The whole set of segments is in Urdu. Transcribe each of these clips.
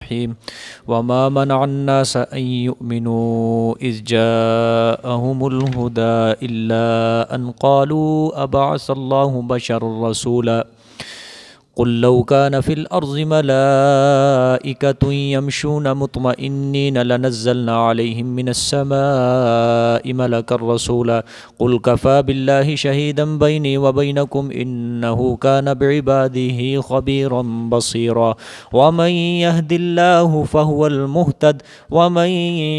الرحيم وما منع الناس أن يؤمنوا إذ جاءهم الهدى إلا أن قالوا أبعث الله بشرا رسولا قل لو كان في الأرض ملائكة يمشون مطمئنين لنزلنا عليهم من السماء ملكا رسولا قل كفى بالله شهيدا بيني وبينكم إنه كان بعباده خبيرا بصيرا ومن يهد الله فهو المهتد ومن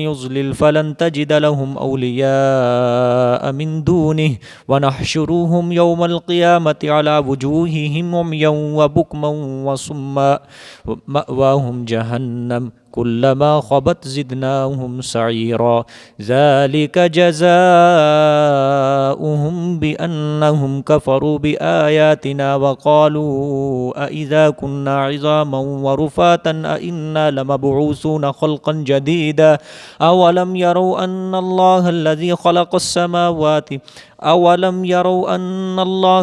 يضلل فلن تجد لهم أولياء من دونه ونحشرهم يوم القيامة على وجوههم عميا وبكما وصما مأواهم جهنم كلما خبت زدناهم سعيرا ذلك جزاؤهم بأنهم كفروا بآياتنا وقالوا أإذا كنا عظاما ورفاتا أإنا لمبعوثون خلقا جديدا أولم يروا أن الله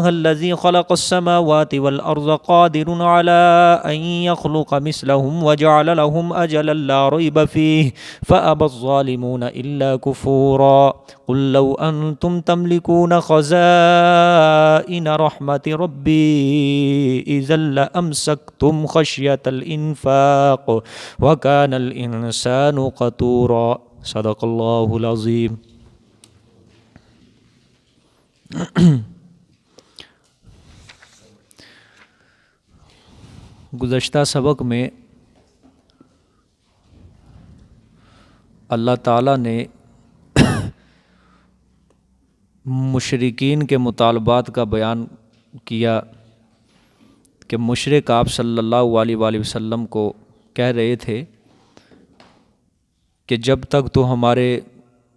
الذي خلق السماوات والأرض قادر على أن يخلق مثلهم وجعل لهم أجلا لا ريب فيه فأبى الظالمون إلا كفورا قل لو أنتم تملكون خزائن رحمة ربي إذا لأمسكتم خشية الإنفاق وكان الإنسان قتورا صدق الله العظيم. گزشتہ سبق میں اللہ تعالیٰ نے مشرکین کے مطالبات کا بیان کیا کہ مشرک آپ صلی اللہ علیہ وآلہ وسلم کو کہہ رہے تھے کہ جب تک تو ہمارے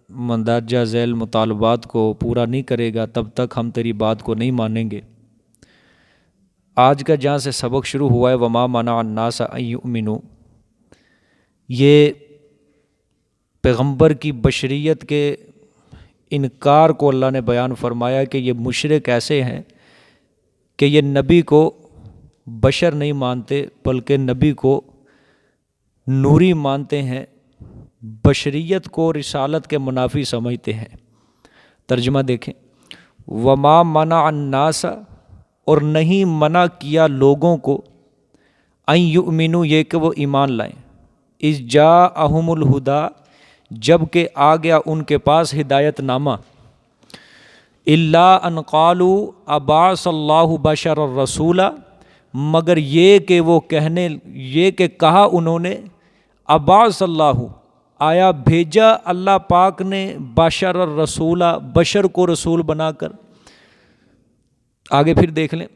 مندرجہ ذیل مطالبات کو پورا نہیں کرے گا تب تک ہم تیری بات کو نہیں مانیں گے. آج کا جہاں سے سبق شروع ہوا ہے وما منع الناس ان یؤمنوا، یہ پیغمبر کی بشریت کے انکار کو اللہ نے بیان فرمایا کہ یہ مشرک ایسے ہیں کہ یہ نبی کو بشر نہیں مانتے بلکہ نبی کو نوری مانتے ہیں، بشریت کو رسالت کے منافی سمجھتے ہیں. ترجمہ دیکھیں، وما منع الناس، اور نہیں منع کیا لوگوں کو، ان یؤمنوا، یہ کہ وہ ایمان لائیں، اذ جاءہم الہدی، جب کہ آ گیا ان کے پاس ہدایت نامہ، الا ان قالوا ابعث اللہ بشرا رسولا، مگر یہ کہ کہا انہوں نے ابعث اللہ، آیا بھیجا اللہ پاک نے بشر الرسولہ، بشر کو رسول بنا کر. آگے پھر دیکھ لیں،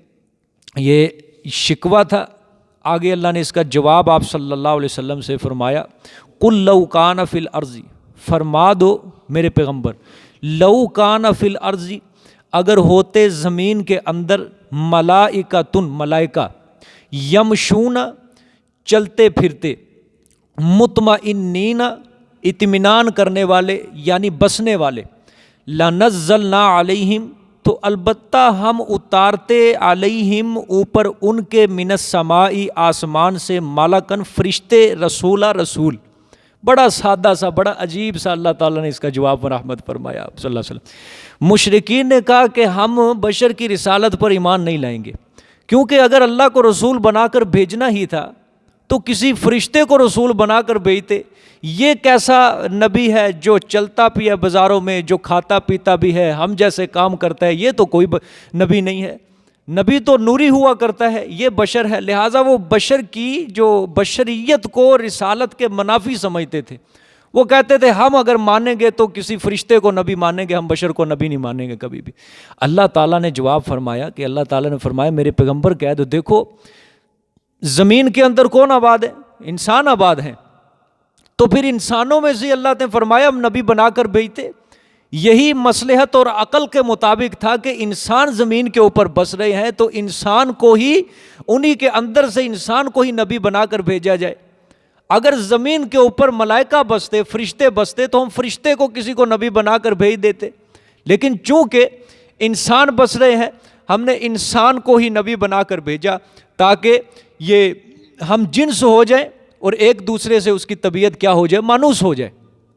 یہ شکوہ تھا. آگے اللہ نے اس کا جواب آپ صلی اللہ علیہ وسلم سے فرمایا، قل لو کان فی الارض، فرما دو میرے پیغمبر، لو کان فی الارض، اگر ہوتے زمین کے اندر ملائکۃ، ملائکہ، یمشون، چلتے پھرتے، مطمئنین، اطمینان کرنے والے یعنی بسنے والے، لنزلنا علیہم، تو البتہ ہم اتارتے، علیہم، اوپر ان کے، من السماء، آسمان سے، ملکن، فرشتے، رسولہ، رسول. بڑا سادہ سا، بڑا عجیب سا اللہ تعالیٰ نے اس کا جواب رحمت فرمایا صلی اللہ علیہ وسلم. مشرکین نے کہا کہ ہم بشر کی رسالت پر ایمان نہیں لائیں گے، کیونکہ اگر اللہ کو رسول بنا کر بھیجنا ہی تھا تو کسی فرشتے کو رسول بنا کر بھیجتے. یہ کیسا نبی ہے جو چلتا پیا بازاروں میں، جو کھاتا پیتا بھی ہے، ہم جیسے کام کرتا ہے، یہ تو کوئی نبی نہیں ہے. نبی تو نوری ہوا کرتا ہے، یہ بشر ہے. لہٰذا وہ بشر کی جو بشریت کو رسالت کے منافی سمجھتے تھے. وہ کہتے تھے ہم اگر مانیں گے تو کسی فرشتے کو نبی مانیں گے، ہم بشر کو نبی نہیں مانیں گے کبھی بھی. اللہ تعالیٰ نے جواب فرمایا کہ اللہ تعالیٰ نے فرمایا میرے پیغمبر کہہ دو، دیکھو زمین کے اندر کون آباد ہے؟ انسان آباد ہیں. تو پھر انسانوں میں سے اللہ نے فرمایا ہم نبی بنا کر بھیجتے. یہی مصلحت اور عقل کے مطابق تھا کہ انسان زمین کے اوپر بس رہے ہیں تو انسان کو ہی، انہی کے اندر سے انسان کو ہی نبی بنا کر بھیجا جائے. اگر زمین کے اوپر ملائکہ بستے، فرشتے بستے، تو ہم فرشتے کو کسی کو نبی بنا کر بھیج دیتے. لیکن چونکہ انسان بس رہے ہیں، ہم نے انسان کو ہی نبی بنا کر بھیجا تاکہ یہ ہم جنس ہو جائیں اور ایک دوسرے سے اس کی طبیعت کیا ہو جائے؟ مانوس ہو جائے،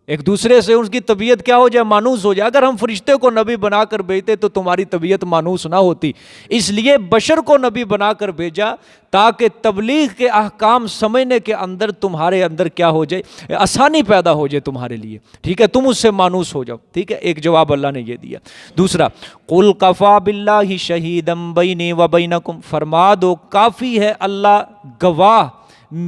ایک دوسرے سے اس کی طبیعت کیا ہو جائے؟ مانوس ہو جائے۔ اگر ہم فرشتے کو نبی بنا کر بھیجتے تو تمہاری طبیعت مانوس نہ ہوتی، اس لیے بشر کو نبی بنا کر بھیجا تاکہ تبلیغ کے احکام سمجھنے کے اندر تمہارے اندر کیا ہو جائے؟ آسانی پیدا ہو جائے تمہارے لیے، ٹھیک ہے، تم اس سے مانوس ہو جاؤ، ٹھیک ہے۔ ایک جواب اللہ نے یہ دیا۔ دوسرا، قُلْ كَفَىٰ بِاللَّهِ شَهِيدًا بَيْنِي وَبَيْنَكُمْ، فرما دو کافی ہے اللہ گواہ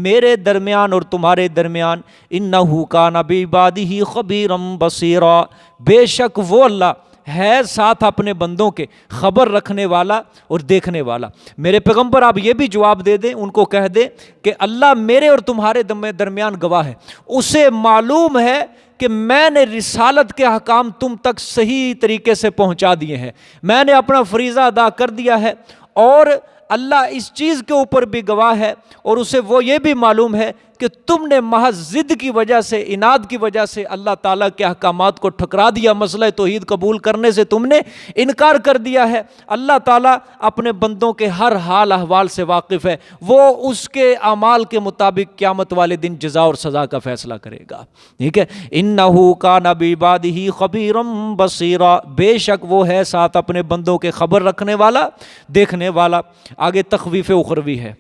میرے درمیان اور تمہارے درمیان، انہ کان بعبادہ خبیرا بصیرا، بے شک وہ اللہ ہے ساتھ اپنے بندوں کے خبر رکھنے والا اور دیکھنے والا۔ میرے پیغمبر آپ یہ بھی جواب دے دیں، ان کو کہہ دیں کہ اللہ میرے اور تمہارے درمیان گواہ ہے، اسے معلوم ہے کہ میں نے رسالت کے احکام تم تک صحیح طریقے سے پہنچا دیے ہیں، میں نے اپنا فریضہ ادا کر دیا ہے، اور اللہ اس چیز کے اوپر بھی گواہ ہے، اور اسے وہ یہ بھی معلوم ہے کہ تم نے محض ضد کی وجہ سے، اناد کی وجہ سے اللہ تعالیٰ کے احکامات کو ٹھکرا دیا، مسئلہ توحید قبول کرنے سے تم نے انکار کر دیا ہے۔ اللہ تعالیٰ اپنے بندوں کے ہر حال احوال سے واقف ہے، وہ اس کے اعمال کے مطابق قیامت والے دن جزا اور سزا کا فیصلہ کرے گا، ٹھیک ہے۔ انہ کان بعبادہ خبیرا بصیرا، بے شک وہ ہے ساتھ اپنے بندوں کے خبر رکھنے والا، دیکھنے والا۔ آگے تخویف اخروی ہے،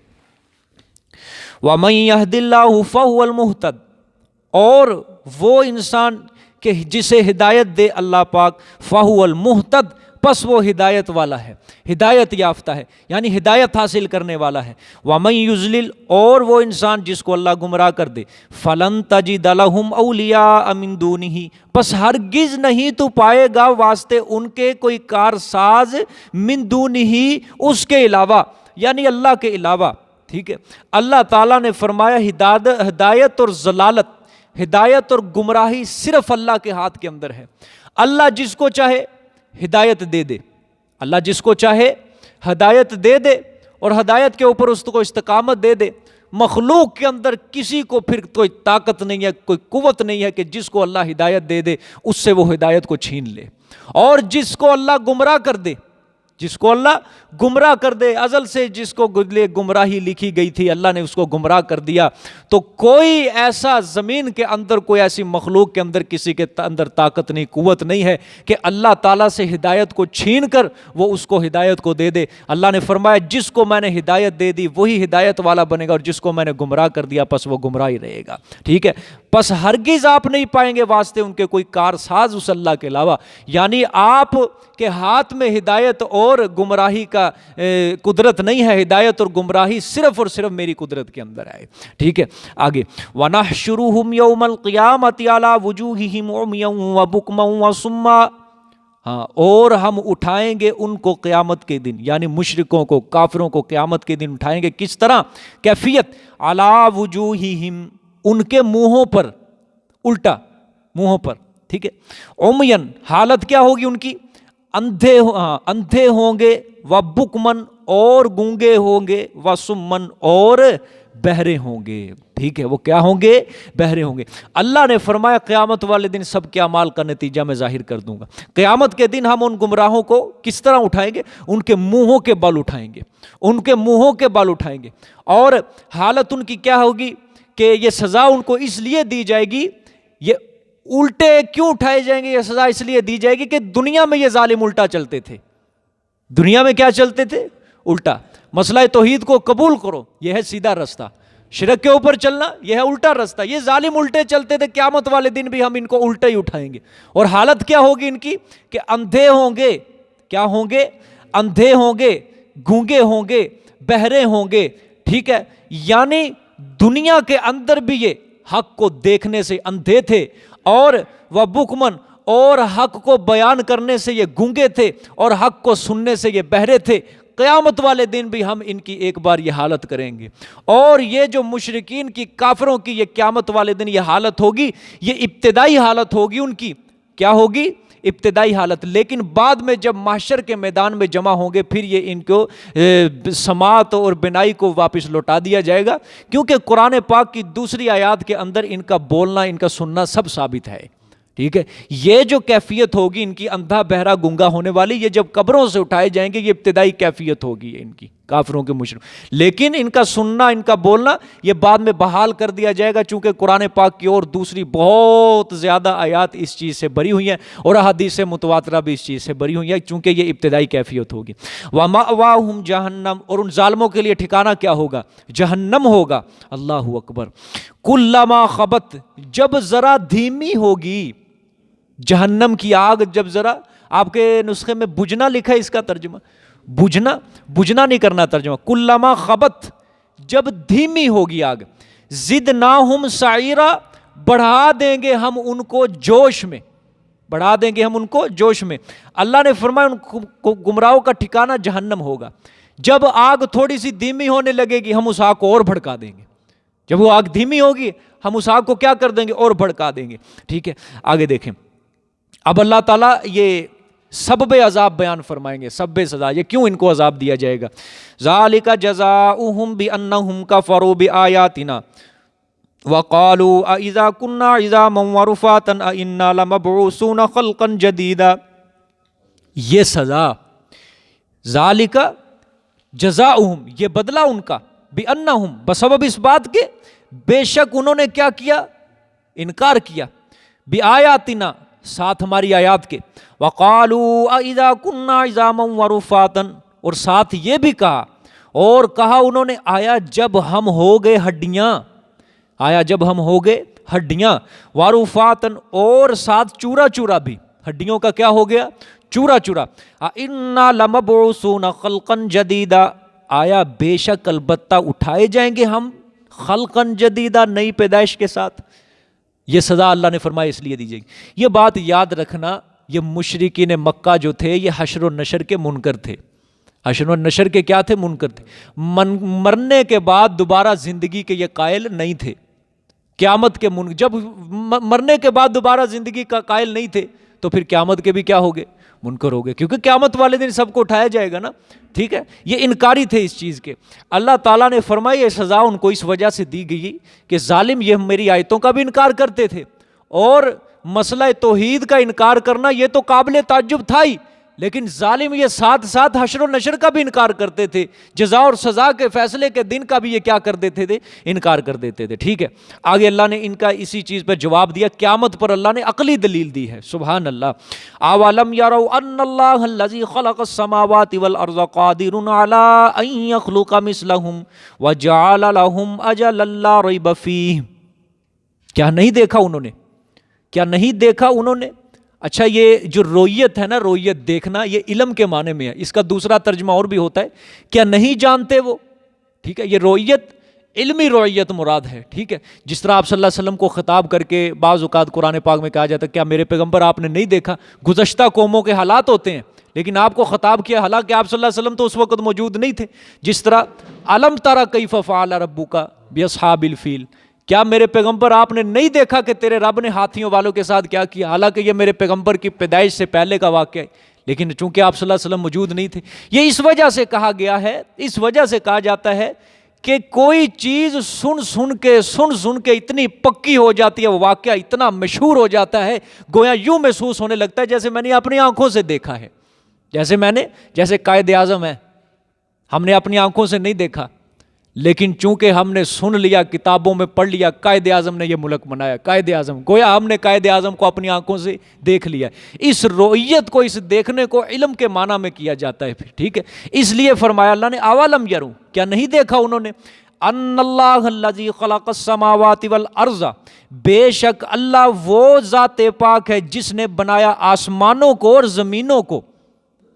وَمَن يَهْدِ اللَّهُ فَهُوَ الْمُهْتَدِ، اور وہ انسان کہ جسے ہدایت دے اللہ پاک، فَهُوَ الْمُهْتَدِ، پس وہ ہدایت والا ہے، ہدایت یافتہ ہے، یعنی ہدایت حاصل کرنے والا ہے۔ وَمَن يُضْلِلْ، اور وہ انسان جس کو اللہ گمراہ کر دے، فَلَن تَجِدَ لَهُمْ أَوْلِيَاءَ مِن دُونِهِ، پس ہرگز نہیں تو پائے گا واسطے ان کے کوئی کارساز، من دونہ، اس کے علاوہ، یعنی اللہ کے علاوہ، ٹھیک ہے۔ اللہ تعالیٰ نے فرمایا ہدایت اور ضلالت، ہدایت اور گمراہی صرف اللہ کے ہاتھ کے اندر ہے۔ اللہ جس کو چاہے ہدایت دے دے، اللہ جس کو چاہے ہدایت دے دے، اور ہدایت کے اوپر اس کو استقامت دے دے۔ مخلوق کے اندر کسی کو پھر کوئی طاقت نہیں ہے، کوئی قوت نہیں ہے کہ جس کو اللہ ہدایت دے دے اس سے وہ ہدایت کو چھین لے، اور جس کو اللہ گمراہ کر دے، جس کو اللہ گمراہ کر دے، ازل سے جس کو لیے گمراہی لکھی گئی تھی اللہ نے اس کو گمراہ کر دیا، تو کوئی ایسا زمین کے اندر، کوئی ایسی مخلوق کے اندر کسی کے اندر طاقت نہیں، قوت نہیں ہے کہ اللہ تعالیٰ سے ہدایت کو چھین کر وہ اس کو ہدایت کو دے دے۔ اللہ نے فرمایا جس کو میں نے ہدایت دے دی وہی ہدایت والا بنے گا، اور جس کو میں نے گمراہ کر دیا پس وہ گمراہ ہی رہے گا، ٹھیک ہے۔ پس ہرگز آپ نہیں پائیں گے واسطے ان کے کوئی کارساز اس اللہ کے علاوہ، یعنی آپ کے ہاتھ میں ہدایت اور گمراہی کا قدرت نہیں ہے، ہدایت اور گمراہی صرف اور صرف میری قدرت کے اندر ہے، ٹھیک ہے۔ آگے، وَنَحْشُرُهُمْ يَوْمَ الْقِيَامَةِ عَلَى وُجُوهِهِمْ عُمْيًا وَبُكْمًا وَصُمًّا، اور ہم اٹھائیں گے ان کو قیامت کے دن، یعنی مشرکوں کو، کافروں کو قیامت کے دن اٹھائیں گے۔ کس طرح؟ کیفیت، عَلَى وُجُوهِهِمْ، ان کے منہوں پر، الٹا منہوں پر، ٹھیک ہے۔ عُمْيًا، حالت کیا ہوگی ان کی؟ اندھے ہوں گے، وَبُكْمًا، اور گونگے ہوں گے، وَصُمًّا، اور بہرے ہوں گے، ٹھیک ہے۔ وہ کیا ہوں گے؟ بہرے ہوں گے۔ اللہ نے فرمایا قیامت والے دن سب کے اعمال کا نتیجہ میں ظاہر کر دوں گا۔ قیامت کے دن ہم ان گمراہوں کو کس طرح اٹھائیں گے؟ ان کے منہوں کے بل اٹھائیں گے، ان کے منہوں کے بل اٹھائیں گے، اور حالت ان کی کیا ہوگی کہ یہ سزا ان کو اس لیے دی جائے گی، یہ الٹے کیوں اٹھائے جائیں گے؟ یہ سزا اس لیے دی جائے گی کہ دنیا میں یہ ظالم الٹا چلتے تھے، دنیا میں کیا چلتے تھے؟ الٹا۔ مسئلہ توحید کو قبول کرو، یہ ہے سیدھا راستہ، شرک کے اوپر چلنا یہ ہے الٹا راستہ۔ یہ ظالم الٹے چلتے تھے، قیامت والے دن بھی ہم ان کو الٹا ہی اٹھائیں گے، اور حالت کیا ہوگی ان کی کہ اندھے ہوں گے، کیا ہوں گے؟ اندھے ہوں گے، گونگے ہوں گے، بہرے ہوں گے، ٹھیک ہے۔ یعنی دنیا کے اندر بھی یہ حق کو دیکھنے سے اندھے تھے، اور وَبُكْمًا، اور حق کو بیان کرنے سے یہ گونگے تھے، اور حق کو سننے سے یہ بہرے تھے۔ قیامت والے دن بھی ہم ان کی ایک بار یہ حالت کریں گے، اور یہ جو مشرکین کی، کافروں کی یہ قیامت والے دن یہ حالت ہوگی، یہ ابتدائی حالت ہوگی ان کی، کیا ہوگی؟ ابتدائی حالت۔ لیکن بعد میں جب محشر کے میدان میں جمع ہوں گے پھر یہ ان کو سماعت اور بینائی کو واپس لوٹا دیا جائے گا، کیونکہ قرآن پاک کی دوسری آیات کے اندر ان کا بولنا، ان کا سننا سب ثابت ہے، ٹھیک ہے۔ یہ جو کیفیت ہوگی ان کی اندھا بہرا گنگا ہونے والی، یہ جب قبروں سے اٹھائے جائیں گے یہ ابتدائی کیفیت ہوگی ان کی کافروں کے مشرک. لیکن ان کا سننا، ان کا بولنا یہ بعد میں بحال کر دیا جائے گا، چونکہ قرآن پاک کی اور دوسری بہت زیادہ آیات اس چیز سے بری ہوئی ہیں اور احادیث متواترہ بھی اس چیز سے بری ہوئی ہیں، چونکہ یہ ابتدائی کیفیت ہوگی. وَمَأْوَاهُمْ جَهَنَّمْ، اور ان ظالموں کے لیے ٹھکانہ کیا ہوگا؟ جہنم ہوگا. اللہ اکبر. کلما خبت، جب ذرا دھیمی ہوگی. جہنم کی آگ جب ذرا، آپ کے نسخے میں بجھنا لکھا ہے، اس کا ترجمہ بجھنا نہیں کرنا ترجمہ. کلما خبت، جب دھیمی ہوگی آگ. زدناہم سعیرا، بڑھا دیں گے ہم ان کو جوش میں، بڑھا دیں گے ہم ان کو جوش میں. اللہ نے فرمایا ان کو گمراہوں کا ٹھکانہ جہنم ہوگا. جب آگ تھوڑی سی دھیمی ہونے لگے گی ہم اس آگ کو اور بھڑکا دیں گے. جب وہ آگ دھیمی ہوگی ہم اس آگ کو کیا کر دیں گے؟ اور بھڑکا دیں گے. ٹھیک ہے، آگے دیکھیں. اب اللہ تعالیٰ یہ سبب عذاب بیان فرمائیں گے، سبب سزا، یہ کیوں ان کو عذاب دیا جائے گا. ذالک جزاؤہم بانہم کفروا بآیاتنا وقالوا اذا كنا عظاما ورفاتا انا لمبعوثون خلقا جدیدا. یہ سزا، ذالک جزاؤہم، یہ بدلہ ان کا، بانہم، بسبب اس بات کے بے شک انہوں نے کیا کیا؟ انکار کیا. بآیاتنا، ساتھ ہماری آیات کے. وقالوا اذا كنا عظاما ورفاتا، اور ساتھ یہ بھی کہا، اور کہا انہوں نے، آیا جب ہم ہو گئے ہڈیاں، آیا جب ہم ہو گئے ہڈیاں، ورفاتا، اور ساتھ چورا چورا بھی، ہڈیوں کا کیا ہو گیا؟ چورا چورا. انا لمبعوثون خلقا جدیدا، آیا بے شک البتہ اٹھائے جائیں گے ہم خلقا جدیدا، نئی پیدائش کے ساتھ. یہ سزا اللہ نے فرمایا اس لیے دی جائے گی. یہ بات یاد رکھنا، یہ مشرکین مکہ جو تھے یہ حشر و نشر کے منکر تھے. حشر و نشر کے کیا تھے؟ منکر تھے. مرنے کے بعد دوبارہ زندگی کے یہ قائل نہیں تھے. قیامت کے جب مرنے کے بعد دوبارہ زندگی کا قائل نہیں تھے تو پھر قیامت کے بھی کیا ہو گئے؟ منکر ہو گئے، کیونکہ قیامت والے دن سب کو اٹھایا جائے گا نا. ٹھیک ہے، یہ انکاری تھے اس چیز کے. اللہ تعالیٰ نے فرمایا یہ سزا ان کو اس وجہ سے دی گئی کہ ظالم یہ میری آیتوں کا بھی انکار کرتے تھے، اور مسئلہ توحید کا انکار کرنا یہ تو قابل تعجب تھا ہی، لیکن ظالم یہ ساتھ ساتھ حشر و نشر کا بھی انکار کرتے تھے، جزا اور سزا کے فیصلے کے دن کا بھی یہ کیا کر دیتے تھے؟ انکار کر دیتے تھے. ٹھیک ہے، آگے اللہ نے ان کا اسی چیز پہ جواب دیا. قیامت پر اللہ نے عقلی دلیل دی ہے. سبحان اللہ. اولم یروا ان اللہ الذی خلق السماوات والارض قادر علی ان یخلق مثلهم وجعل لهم اجلا لا ریب فیہ. کیا نہیں دیکھا انہوں نے؟ کیا نہیں دیکھا انہوں نے؟ اچھا، یہ جو رویت ہے نا، رویت دیکھنا، یہ علم کے معنی میں ہے. اس کا دوسرا ترجمہ اور بھی ہوتا ہے، کیا نہیں جانتے وہ. ٹھیک ہے، یہ رویت علمی رویت مراد ہے. ٹھیک ہے، جس طرح آپ صلی اللہ علیہ وسلم کو خطاب کر کے بعض اوقات قرآن پاک میں کہا جاتا ہے کیا میرے پیغمبر آپ نے نہیں دیکھا؟ گزشتہ قوموں کے حالات ہوتے ہیں لیکن آپ کو خطاب کیا، حالانکہ آپ صلی اللہ علیہ وسلم تو اس وقت موجود نہیں تھے. جس طرح الم تری کیف فعل ربک باصحاب الفیل، کیا میرے پیغمبر آپ نے نہیں دیکھا کہ تیرے رب نے ہاتھیوں والوں کے ساتھ کیا کیا؟ حالانکہ یہ میرے پیغمبر کی پیدائش سے پہلے کا واقعہ ہے، لیکن چونکہ آپ صلی اللہ علیہ وسلم موجود نہیں تھے. یہ اس وجہ سے کہا گیا ہے، اس وجہ سے کہا جاتا ہے کہ کوئی چیز سن سن کے اتنی پکی ہو جاتی ہے، وہ واقعہ اتنا مشہور ہو جاتا ہے، گویا یوں محسوس ہونے لگتا ہے جیسے میں نے اپنی آنکھوں سے دیکھا ہے. جیسے قائد اعظم ہے، ہم نے اپنی آنکھوں سے نہیں دیکھا، لیکن چونکہ ہم نے سن لیا، کتابوں میں پڑھ لیا، قائد اعظم نے یہ ملک بنایا، قائد اعظم، گویا ہم نے قائد اعظم کو اپنی آنکھوں سے دیکھ لیا. اس رؤیت کو، اس دیکھنے کو علم کے معنی میں کیا جاتا ہے پھر. ٹھیک ہے، اس لیے فرمایا اللہ نے اولم یروا، کیا نہیں دیکھا انہوں نے، ان اللہ الذی خلق السماوات والارض، بے شک اللہ وہ ذات پاک ہے جس نے بنایا آسمانوں کو اور زمینوں کو،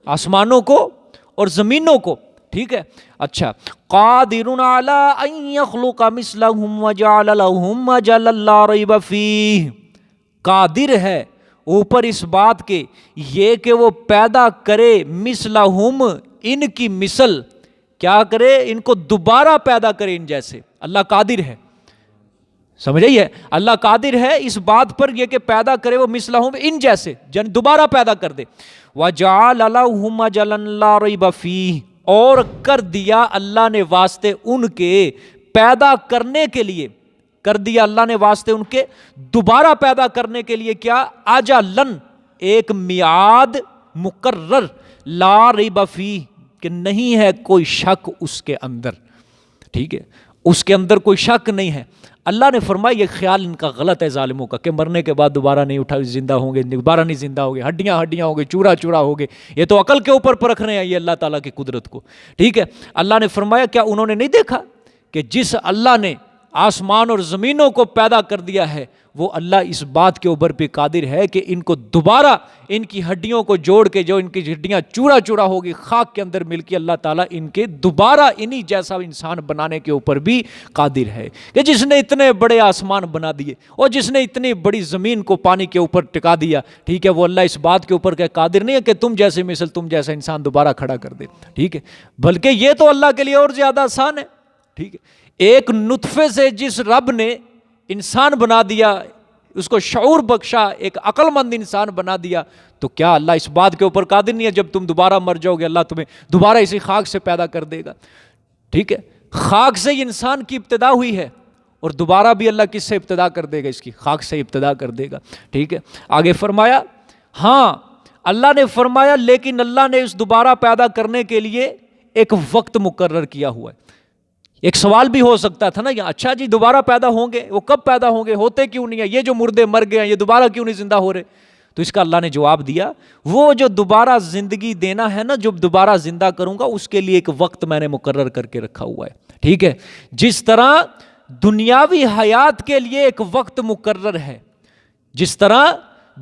آسمانوں کو اور زمینوں کو. ٹھیک ہے، اچھا، قادر علی ان یخلق مثلهم وجعل لهم اجلا لا ریب فیہ، قادر ہے اوپر اس بات کے یہ کہ وہ پیدا کرے مثلهم، ان کی مثل، کیا کرے؟ ان کو دوبارہ پیدا کرے ان جیسے. اللہ قادر ہے، سمجھ آئی ہے؟ اللہ قادر ہے اس بات پر یہ کہ پیدا کرے وہ مثلهم، ان جیسے، دوبارہ پیدا کر دے. وجعل لهم اجلا لا ریب فیہ، اور کر دیا اللہ نے واسطے ان کے پیدا کرنے کے لیے، کر دیا اللہ نے واسطے ان کے دوبارہ پیدا کرنے کے لیے کیا؟ اجلن، ایک میعاد مقرر، لا ریب فیہ، کہ نہیں ہے کوئی شک اس کے اندر، ٹھیک ہے، اس کے اندر کوئی شک نہیں ہے۔ اللہ نے فرمایا یہ خیال ان کا غلط ہے ظالموں کا کہ مرنے کے بعد دوبارہ نہیں اٹھا زندہ ہوں گے، دوبارہ نہیں زندہ ہوں گے، ہڈیاں ہڈیاں ہوں گے، چورا چورا ہوں گے۔ یہ تو عقل کے اوپر پرکھ رہے ہیں یہ اللہ تعالیٰ کی قدرت کو، ٹھیک ہے۔ اللہ نے فرمایا کیا انہوں نے نہیں دیکھا کہ جس اللہ نے آسمان اور زمینوں کو پیدا کر دیا ہے وہ اللہ اس بات کے اوپر بھی قادر ہے کہ ان کو دوبارہ ان کی ہڈیوں کو جوڑ کے جو ان کی ہڈیاں چورا چورا ہوگی خاک کے اندر مل کے اللہ تعالیٰ ان کے دوبارہ انہی جیسا انسان بنانے کے اوپر بھی قادر ہے، کہ جس نے اتنے بڑے آسمان بنا دیے اور جس نے اتنی بڑی زمین کو پانی کے اوپر ٹکا دیا، ٹھیک ہے، وہ اللہ اس بات کے اوپر کہ قادر نہیں ہے کہ تم جیسے مثل تم جیسا انسان دوبارہ کھڑا کر دے، ٹھیک ہے، بلکہ یہ تو اللہ کے لیے اور زیادہ آسان ہے، ٹھیک ہے۔ ایک نطفے سے جس رب نے انسان بنا دیا، اس کو شعور بخشا، ایک عقل مند انسان بنا دیا، تو کیا اللہ اس بات کے اوپر قادر نہیں ہے جب تم دوبارہ مر جاؤ گے اللہ تمہیں دوبارہ اسی خاک سے پیدا کر دے گا، ٹھیک ہے۔ خاک سے انسان کی ابتدا ہوئی ہے اور دوبارہ بھی اللہ کس سے ابتدا کر دے گا؟ اس کی خاک سے ابتدا کر دے گا، ٹھیک ہے۔ آگے فرمایا، ہاں اللہ نے فرمایا لیکن اللہ نے اس دوبارہ پیدا کرنے کے لیے ایک وقت مقرر کیا ہوا ہے۔ ایک سوال بھی ہو سکتا تھا نا، اچھا جی دوبارہ پیدا ہوں گے، وہ کب پیدا ہوں گے، ہوتے کیوں نہیں ہیں، یہ جو مردے مر گئے ہیں یہ دوبارہ کیوں نہیں زندہ ہو رہے؟ تو اس کا اللہ نے جواب دیا، وہ جو دوبارہ زندگی دینا ہے نا، جب دوبارہ زندہ کروں گا اس کے لیے ایک وقت میں نے مقرر کر کے رکھا ہوا ہے، ٹھیک ہے۔ جس طرح دنیاوی حیات کے لیے ایک وقت مقرر ہے، جس طرح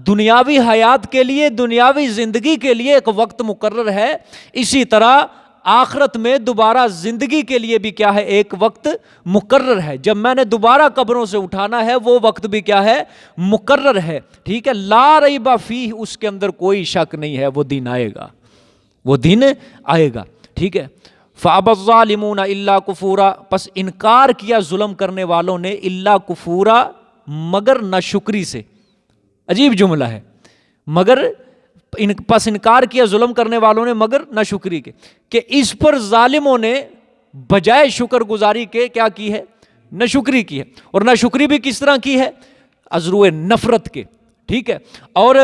دنیاوی حیات کے لیے، دنیاوی زندگی کے لیے ایک وقت مقرر ہے، اسی طرح آخرت میں دوبارہ زندگی کے لیے بھی کیا ہے؟ ایک وقت مقرر ہے۔ جب میں نے دوبارہ قبروں سے اٹھانا ہے وہ وقت بھی کیا ہے؟ مقرر ہے، ٹھیک ہے۔ لا ریب فیہ، اس کے اندر کوئی شک نہیں ہے، وہ دن آئے گا، وہ دن آئے گا، ٹھیک ہے۔ فَأَبَى الظَّالِمُونَ إِلَّا كُفُورًا، پس انکار کیا ظلم کرنے والوں نے، إِلَّا كُفُورًا، مگر ناشکری سے۔ عجیب جملہ ہے، مگر پس انکار کیا ظلم کرنے والوں نے مگر ناشکری کے، کہ اس پر ظالموں نے بجائے شکر گزاری کے کیا کی ہے؟ ناشکری کی ہے، اور ناشکری بھی کس طرح کی ہے؟ ازروئے نفرت کے، ٹھیک ہے۔ اور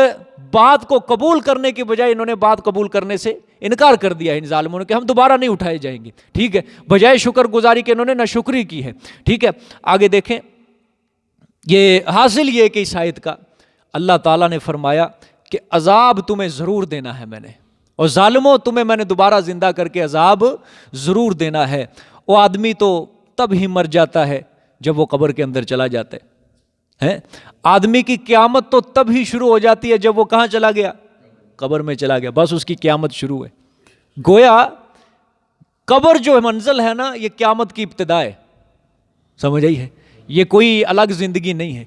بات کو قبول کرنے کے بجائے انہوں نے بات قبول کرنے سے انکار کر دیا ہے ان ظالموں نے کہ ہم دوبارہ نہیں اٹھائے جائیں گے، ٹھیک ہے، بجائے شکر گزاری کے انہوں نے ناشکری کی ہے، ٹھیک ہے۔ آگے دیکھیں، یہ حاصل یہ کہ اس آیت کا اللہ تعالیٰ نے فرمایا کہ عذاب تمہیں ضرور دینا ہے میں نے، اور ظالموں تمہیں میں نے دوبارہ زندہ کر کے عذاب ضرور دینا ہے۔ وہ آدمی تو تب ہی مر جاتا ہے جب وہ قبر کے اندر چلا جاتا ہے، آدمی کی قیامت تو تب ہی شروع ہو جاتی ہے جب وہ کہاں چلا گیا؟ قبر میں چلا گیا، بس اس کی قیامت شروع ہے۔ گویا قبر جو منزل ہے نا، یہ قیامت کی ابتدا ہے، سمجھ آئی ہے؟ یہ کوئی الگ زندگی نہیں ہے۔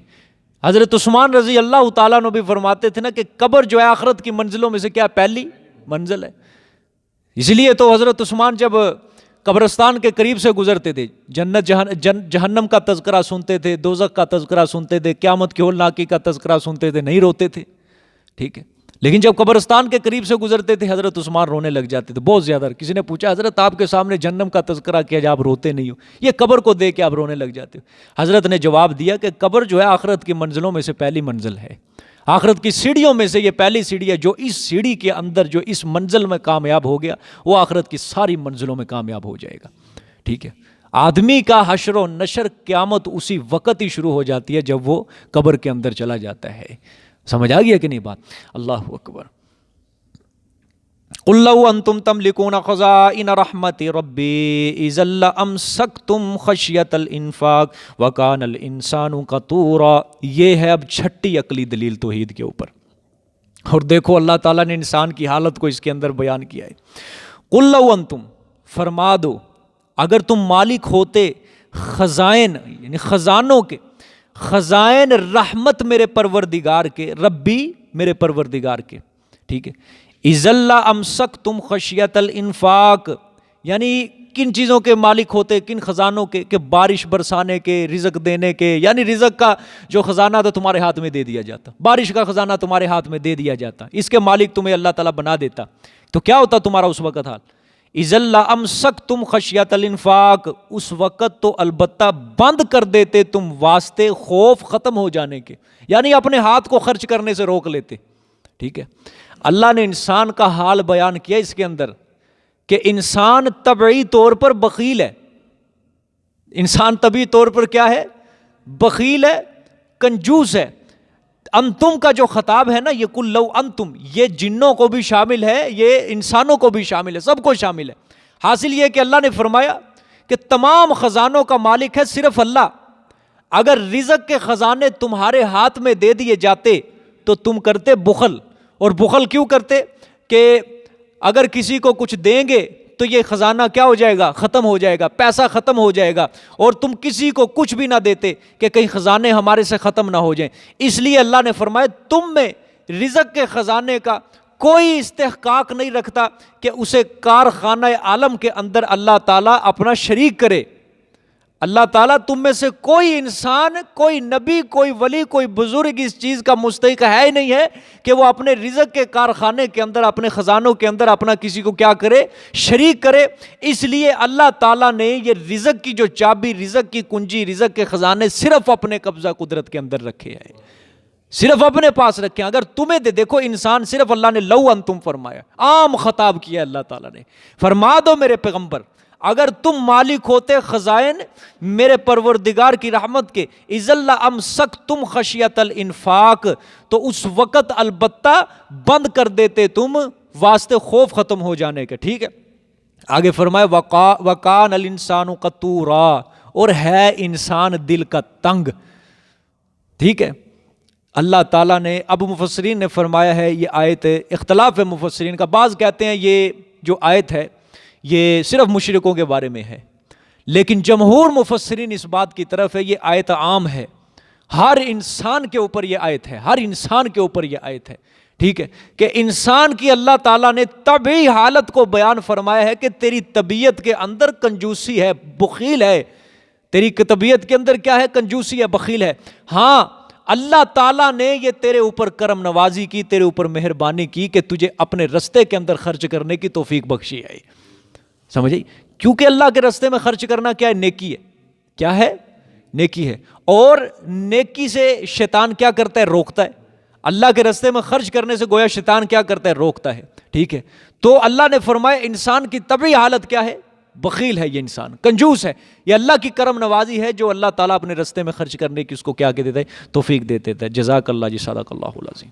حضرت عثمان رضی اللہ تعالیٰ عنہ بھی فرماتے تھے نا کہ قبر جو ہے آخرت کی منزلوں میں سے کیا پہلی منزل ہے۔ اس لیے تو حضرت عثمان جب قبرستان کے قریب سے گزرتے تھے، جنت جہنم کا تذکرہ سنتے تھے، دوزخ کا تذکرہ سنتے تھے، قیامت کی ہولناکی کا تذکرہ سنتے تھے، نہیں روتے تھے، ٹھیک ہے۔ لیکن جب قبرستان کے قریب سے گزرتے تھے حضرت عثمان رونے لگ جاتے تھے بہت زیادہ۔ کسی نے پوچھا حضرت آپ کے سامنے جہنم کا تذکرہ کیا جا آپ روتے نہیں ہو، یہ قبر کو دیکھ کے آپ رونے لگ جاتے ہو؟ حضرت نے جواب دیا کہ قبر جو ہے آخرت کی منزلوں میں سے پہلی منزل ہے، آخرت کی سیڑھیوں میں سے یہ پہلی سیڑھی ہے، جو اس سیڑھی کے اندر جو اس منزل میں کامیاب ہو گیا وہ آخرت کی ساری منزلوں میں کامیاب ہو جائے گا، ٹھیک ہے۔ آدمی کا حشر و نشر قیامت اسی وقت ہی شروع ہو جاتی ہے جب وہ قبر کے اندر چلا جاتا ہے۔ سمجھ آ گیا کہ نہیں بات؟ اللہ اکبر۔ قُلْ لَوْ أَنْتُمْ تَمْلِكُونَ خَزَائِنَ رَحْمَةِ رَبِّي إِذًا لَّأَمْسَكْتُمْ خَشْيَةَ الْإِنفَاقِ وَكَانَ الْإِنسَانُ قَتُورًا۔ یہ ہے اب چھٹی عقلی دلیل توحید کے اوپر، اور دیکھو اللہ تعالیٰ نے انسان کی حالت کو اس کے اندر بیان کیا ہے۔ قُلْ لَوْ أَنْتُمْ، فرما دو اگر تم مالک ہوتے خزائن یعنی خزانوں کے، خزائن رحمت میرے پروردگار کے، ربی میرے پروردگار کے، ٹھیک ہے۔ اِذًا لَّأَمْسَكْتُمْ خَشْيَةَ الْإِنفَاقِ، یعنی کن چیزوں کے مالک ہوتے، کن خزانوں کے؟ کہ بارش برسانے کے، رزق دینے کے، یعنی رزق کا جو خزانہ تھا تمہارے ہاتھ میں دے دیا جاتا، بارش کا خزانہ تمہارے ہاتھ میں دے دیا جاتا، اس کے مالک تمہیں اللہ تعالیٰ بنا دیتا، تو کیا ہوتا تمہارا اس وقت حال؟ اِذًا لَّأَمْسَكْتُمْ خَشْيَةَ الْإِنفَاقِ، اس وقت تو البتہ بند کر دیتے تم واسطے خوف ختم ہو جانے کے، یعنی اپنے ہاتھ کو خرچ کرنے سے روک لیتے، ٹھیک ہے۔ اللہ نے انسان کا حال بیان کیا اس کے اندر کہ انسان طبعی طور پر بخیل ہے. انسان طبعی طور پر کیا ہے؟ بخیل ہے، کنجوس ہے. انتم کا جو خطاب ہے نا، یہ کل لو انتم، یہ جنوں کو بھی شامل ہے، یہ انسانوں کو بھی شامل ہے، سب کو شامل ہے. حاصل یہ کہ اللہ نے فرمایا کہ تمام خزانوں کا مالک ہے صرف اللہ. اگر رزق کے خزانے تمہارے ہاتھ میں دے دیے جاتے تو تم کرتے بخل. اور بخل کیوں کرتے؟ کہ اگر کسی کو کچھ دیں گے تو یہ خزانہ کیا ہو جائے گا؟ ختم ہو جائے گا، پیسہ ختم ہو جائے گا. اور تم کسی کو کچھ بھی نہ دیتے کہ کہیں خزانے ہمارے سے ختم نہ ہو جائیں. اس لیے اللہ نے فرمایا تم میں رزق کے خزانے کا کوئی استحقاق نہیں رکھتا کہ اسے کارخانہ عالم کے اندر اللہ تعالیٰ اپنا شریک کرے. اللہ تعالیٰ تم میں سے کوئی انسان، کوئی نبی، کوئی ولی، کوئی بزرگ اس چیز کا مستحق ہے ہی نہیں ہے کہ وہ اپنے رزق کے کارخانے کے اندر، اپنے خزانوں کے اندر اپنا کسی کو کیا کرے؟ شریک کرے. اس لیے اللہ تعالیٰ نے یہ رزق کی جو چابی، رزق کی کنجی، رزق کے خزانے صرف اپنے قبضہ قدرت کے اندر رکھے ہیں، صرف اپنے پاس رکھے ہیں. اگر تمہیں دیکھو انسان، صرف اللہ نے لو انتم فرمایا، عام خطاب کیا اللہ تعالیٰ نے. فرما دو میرے پیغمبر، اگر تم مالک ہوتے خزائن میرے پروردگار کی رحمت کے، اذا لامسکتم خشیۃ الانفاق، تو اس وقت البتہ بند کر دیتے تم واسطے خوف ختم ہو جانے کے. ٹھیک ہے، آگے فرمائے وکان الانسان قتورا، اور ہے انسان دل کا تنگ. ٹھیک ہے، اللہ تعالیٰ نے، اب مفسرین نے فرمایا ہے یہ آیت، اختلاف ہے مفسرین کا. بعض کہتے ہیں یہ جو آیت ہے یہ صرف مشرکوں کے بارے میں ہے، لیکن جمہور مفسرین اس بات کی طرف ہے یہ آیت عام ہے، ہر انسان کے اوپر یہ آیت ہے، ہر انسان کے اوپر یہ آیت ہے. ٹھیک ہے، کہ انسان کی اللہ تعالیٰ نے طبعی حالت کو بیان فرمایا ہے کہ تیری طبیعت کے اندر کنجوسی ہے، بخیل ہے. تیری طبیعت کے اندر کیا ہے؟ کنجوسی ہے، بخیل ہے. ہاں، اللہ تعالیٰ نے یہ تیرے اوپر کرم نوازی کی، تیرے اوپر مہربانی کی کہ تجھے اپنے رستے کے اندر خرچ کرنے کی توفیق بخشی ہے. سمجھے؟ کیونکہ اللہ کے رستے میں خرچ کرنا کیا ہے؟ نیکی ہے. کیا ہے؟ نیکی ہے. اور نیکی سے شیطان کیا کرتا ہے؟ روکتا ہے. اللہ کے رستے میں خرچ کرنے سے گویا شیطان کیا کرتا ہے؟ روکتا ہے. ٹھیک ہے، تو اللہ نے فرمایا انسان کی طبعی حالت کیا ہے؟ بخیل ہے، یہ انسان کنجوس ہے. یہ اللہ کی کرم نوازی ہے جو اللہ تعالیٰ اپنے رستے میں خرچ کرنے کی اس کو کیا کہ دیتا ہے؟ توفیق دے دیتا ہے. جزاک اللہ جی، صدق اللہ العظیم.